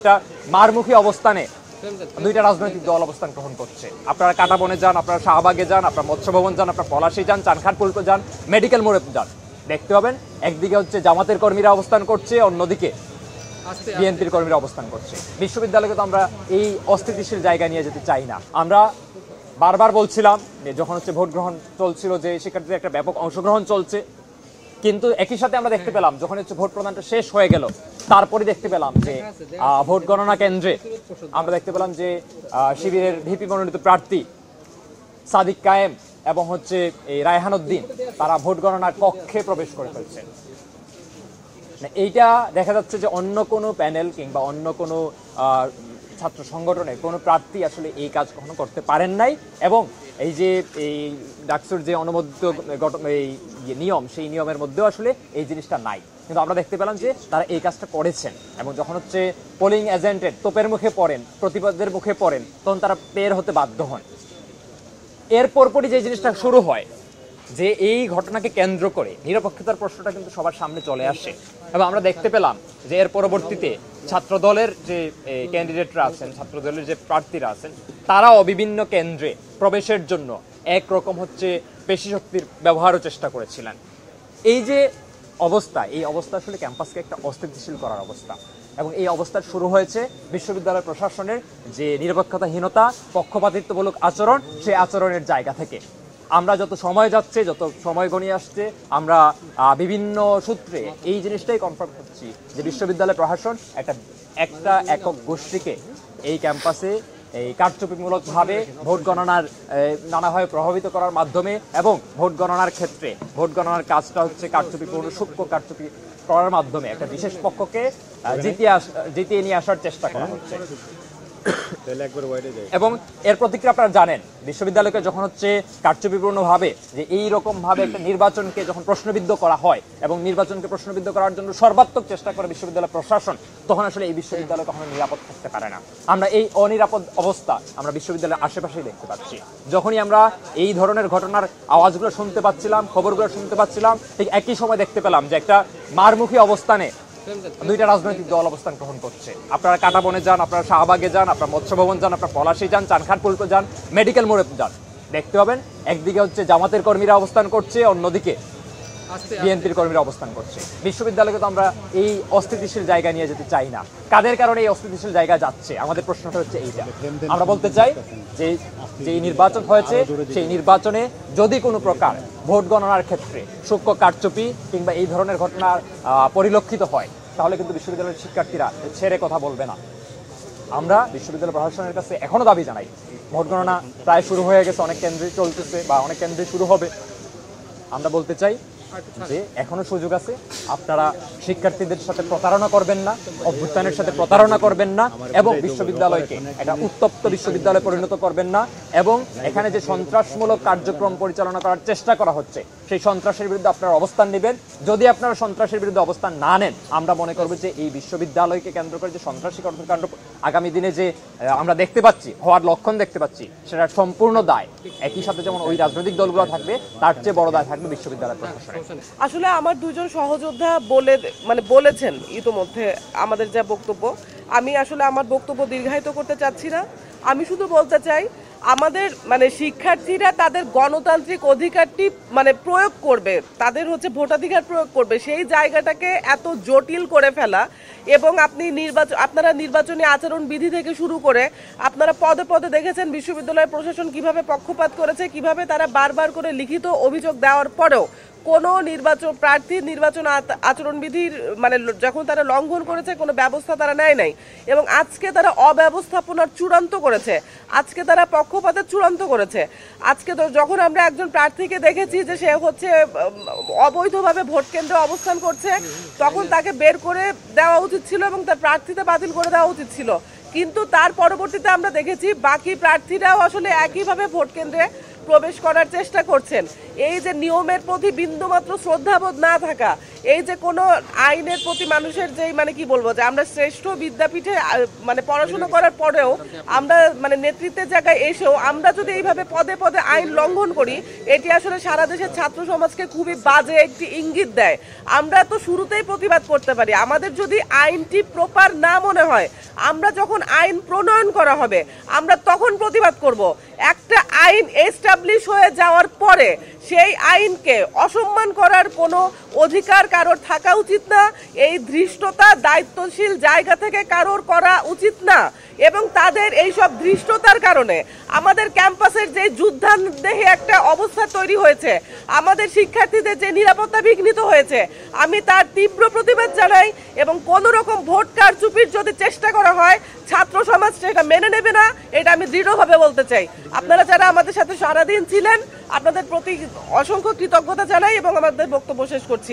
একটা মারমুখী অবস্থানে দুইটা রাজনৈতিক দল অবস্থান গ্রহণ করছে। আপনারা কাঁটাবনে যান, আপনারা শাহবাগে যান, আপনারা মৎস্য ভবন যান, আপনারা পলাশী যান, চানখারপুলকে যান, মেডিকেল মোড়ে যান, দেখতে পাবেন একদিকে হচ্ছে জামাতের কর্মীরা অবস্থান করছে, অন্যদিকে বিএনপির কর্মীরা অবস্থান করছে। বিশ্ববিদ্যালয়কে তো আমরা এই অস্থিতিশীল জায়গা নিয়ে যেতে চাই না। আমরা বারবার বলছিলাম যে যখন হচ্ছে ভোট গ্রহণ চলছিল যে শিক্ষার্থীদের একটা ব্যাপক অংশগ্রহণ চলছে, কিন্তু একই সাথে আমরা দেখতে পেলাম যখন হচ্ছে ভোট প্রদানটা শেষ হয়ে গেল তারপরে দেখতে পেলাম যে ভোট গণনা কেন্দ্রে আমরা দেখতে পেলাম যে শিবিরের ভিপি মনোনীত প্রার্থী সাদিক কায়েম এবং হচ্ছে এই রায়হান উদ্দিন তারা ভোট গণনার কক্ষে প্রবেশ করে ফেলছেন। এইটা দেখা যাচ্ছে যে অন্য কোনো প্যানেল কিংবা অন্য কোনো ছাত্র সংগঠনের কোনো প্রার্থী আসলে এই কাজ কখনো করতে পারেন নাই, এবং এই যে এই ডাকসুর যে অনুমোদিত এই নিয়ম সেই নিয়মের মধ্যেও আসলে এই জিনিসটা নাই, কিন্তু আমরা দেখতে পেলাম যে তারা এই কাজটা করেছেন। এবং যখন হচ্ছে পোলিং এজেন্টের তোপের মুখে পড়েন, প্রতিবাদের মুখে পড়েন, তখন তারা বের হতে বাধ্য হন। এর পরপরই যে জিনিসটা শুরু হয় যে এই ঘটনাকে কেন্দ্র করে নিরপেক্ষতার প্রশ্নটা কিন্তু সবার সামনে চলে আসে, এবং আমরা দেখতে পেলাম যে এর পরবর্তীতে ছাত্রদলের যে ক্যান্ডিডেটরা আছেন, ছাত্রদলের যে প্রার্থীরা আছেন, তারাও বিভিন্ন কেন্দ্রে প্রবেশের জন্য একরকম হচ্ছে পেশি শক্তির ব্যবহারও চেষ্টা করেছিলেন। এই যে অবস্থা, এই অবস্থা আসলে ক্যাম্পাসকে একটা অস্থিতিশীল করার অবস্থা, এবং এই অবস্থা শুরু হয়েছে বিশ্ববিদ্যালয় প্রশাসনের যে নিরপেক্ষতাহীনতা, পক্ষপাতিত্বমূলক আচরণ, সেই আচরণের জায়গা থেকে। আমরা যত সময় যাচ্ছে, যত সময় গণিয়ে আসছে, আমরা বিভিন্ন সূত্রে এই জিনিসটাই কনফার্ম করছি যে বিশ্ববিদ্যালয় প্রশাসন একটা একক গোষ্ঠীকে এই ক্যাম্পাসে এই কারচুপিমূলকভাবে ভোট গণনার নানাভাবে প্রভাবিত করার মাধ্যমে, এবং ভোট গণনার ক্ষেত্রে ভোট গণনার কাজটা হচ্ছে কারচুপিপূর্ণ সূক্ষ্ম কারচুপি করার মাধ্যমে একটা বিশেষ পক্ষকে জিতিয়ে নিয়ে আসার চেষ্টা করা হচ্ছে। এবং এর প্রতিক্রিয়া আপনারা জানেন, বিশ্ববিদ্যালয়কে যখন হচ্ছে কারচুপিপূর্ণভাবে যে এইরকম ভাবে একটা নির্বাচনকে যখন প্রশ্নবিদ্ধ করা হয় এবং নির্বাচনকে প্রশ্নবিদ্ধ করার জন্য সর্বাত্মক চেষ্টা করে বিশ্ববিদ্যালয় প্রশাসন, তখন আসলে এই বিশ্ববিদ্যালয় কখনো নিরাপদ থাকতে পারে না। আমরা এই অনিরাপদ অবস্থা আমরা বিশ্ববিদ্যালয়ের আশেপাশেই দেখতে পাচ্ছি। যখনই আমরা এই ধরনের ঘটনার আওয়াজগুলো শুনতে পাচ্ছিলাম, খবরগুলো শুনতে পাচ্ছিলাম, ঠিক একই সময় দেখতে পেলাম যে একটা মারমুখী অবস্থানে দুইটা রাজনৈতিক দল অবস্থান গ্রহণ করছে। আপনারা কাঁটাবনে যান, আপনারা শাহবাগে যান, আপনারা মৎস্য ভবন যান, আপনারা পলাশী যান, চানখারপুলকে যান, মেডিকেল মোড়ে যান, দেখতে পাবেন একদিকে হচ্ছে জামাতের কর্মীরা অবস্থান করছে, অন্যদিকে বিএনপির কর্মীরা অবস্থান করছে। বিশ্ববিদ্যালয়কে তো আমরা এই অস্থিতিশীল জায়গা নিয়ে যেতে চাই না। কাদের কারণে এই অস্থিতিশীল জায়গা যাচ্ছে, আমাদের প্রশ্নটা হচ্ছে এইটা। আমরা বলতে চাই যে যেই নির্বাচন হয়েছে সেই নির্বাচনে যদি কোনো প্রকার ভোট গণনার ক্ষেত্রে সূক্ষ্ম কারচুপি কিংবা এই ধরনের ঘটনা পরিলক্ষিত হয়, তাহলে কিন্তু বিশ্ববিদ্যালয়ের শিক্ষার্থীরা ছেড়ে কথা বলবে না। আমরা বিশ্ববিদ্যালয় প্রশাসনের কাছে এখনো দাবি জানাই, ভোট গণনা প্রায় শুরু হয়ে গেছে, অনেক কেন্দ্রে চলতেছে বা অনেক কেন্দ্রে শুরু হবে। আমরা বলতে চাই যে এখনো সুযোগ আছে, আপনারা শিক্ষার্থীদের সাথে প্রতারণা করবেন না, অভ্যুত্থানের সাথে প্রতারণা করবেন না, এবং বিশ্ববিদ্যালয়কে একটা উত্তপ্ত বিশ্ববিদ্যালয়ে পরিণত করবেন না। এবং এখানে যে সন্ত্রাসমূলক কার্যক্রম পরিচালনা করার চেষ্টা করা হচ্ছে, সেই সন্ত্রাসের বিরুদ্ধে আপনারা অবস্থান নেবেন। যদি আপনারা সন্ত্রাসের বিরুদ্ধে অবস্থান না নেন, আমরা মনে করব যে এই বিশ্ববিদ্যালয়কে কেন্দ্র করে যে সন্ত্রাসী কর্মকাণ্ড আগামী দিনে যে আমরা দেখতে পাচ্ছি, হওয়ার লক্ষণ দেখতে পাচ্ছি, সেটার সম্পূর্ণ দায় একই সাথে যেমন ওই রাজনৈতিক দলগুলো থাকবে, তার চেয়ে বড় দায় থাকবে বিশ্ববিদ্যালয় প্রশাসনের। আসলে আমার দুজন সহযোদ্ধা বলেছেন ইতোমধ্যে আমাদের যা বক্তব্য, আমি আসলে আমার বক্তব্য দীর্ঘায়িত করতে চাচ্ছি না। আমি শুধু বলতে চাই, আমাদের শিক্ষার্থীরা তাদের গণতান্ত্রিক অধিকারটি প্রয়োগ করবে, তাদের হচ্ছে ভোটাধিকার প্রয়োগ করবে, সেই জায়গাটাকে এত জটিল করে ফেলা, এবং আপনারা নির্বাচনী আচরণ বিধি থেকে শুরু করে আপনারা পদে পদে দেখেছেন বিশ্ববিদ্যালয় প্রশাসন কিভাবে পক্ষপাত করেছে, কিভাবে তারা বারবার করে লিখিত অভিযোগ দেওয়ার পরেও কোনো প্রার্থীর নির্বাচন আচরণবিধির যখন তারা লঙ্ঘন করেছে কোনো ব্যবস্থা তারা নেয় নাই, এবং আজকে তারা অব্যবস্থাপনার চূড়ান্ত করেছে, আজকে তারা পক্ষপাতের চূড়ান্ত করেছে। আজকে যখন আমরা একজন প্রার্থীকে দেখেছি যে সে হচ্ছে অবৈধভাবে ভোট কেন্দ্রে অবস্থান করছে, তখন তাকে বের করে দেওয়া উচিত ছিল এবং তার প্রার্থিতা বাতিল করে দেওয়া উচিত ছিল। কিন্তু তার পরবর্তীতে আমরা দেখেছি বাকি প্রার্থীরাও আসলে একইভাবে ভোট কেন্দ্রে প্রবেশ করার চেষ্টা করছেন, এই যে নিয়মের প্রতি বিন্দুমাত্র শ্রদ্ধাবোধ না থাকা, এই যে কোনো আইনের প্রতি মানুষের যেই মানে কি বলবো যে আমরা শ্রেষ্ঠ বিদ্যাপীঠে মানে পড়াশোনা করার পরেও আমরা মানে নেতৃত্বের জায়গায় এসেও আমরা যদি এইভাবে পদে পদে আইন লঙ্ঘন করি, এটি আসলে সারা দেশের ছাত্র সমাজকে খুবই বাজে একটি ইঙ্গিত দেয়। আমরা তো শুরুতেই প্রতিবাদ করতে পারি, আমাদের যদি আইনটি প্রপার না মনে হয়, আমরা যখন আইন প্রণয়ন করা হবে আমরা তখন প্রতিবাদ করব। একটা আইন এস্টাবলিশ হয়ে যাওয়ার পরে সেই আইনকে অসম্মান করার কোনো অধিকার কারোর থাকা উচিত না, এই ধৃষ্টতা দায়িত্বশীল জায়গা থেকে কারোর করা উচিত না। এবং তাদের এই সব ধৃষ্টতার কারণে আমাদের ক্যাম্পাসের যে যুদ্ধান্দেহে একটা অবস্থা তৈরি হয়েছে, আমাদের শিক্ষার্থীদের যে নিরাপত্তা বিঘ্নিত হয়েছে, আমি তার তীব্র প্রতিবাদ জানাই। এবং কোনো রকম ভোট কারচুপির যদি চেষ্টা করা হয়, ছাত্র সমাজ সেটা মেনে নেবে না, এটা আমি দৃঢ়ভাবে বলতে চাই। আপনারা যারা আমাদের সাথে সারাদিন ছিলেন, আপনাদের প্রতি অসংখ্য কৃতজ্ঞতা জানাই এবং আমাদের বক্তব্য শেষ করছি।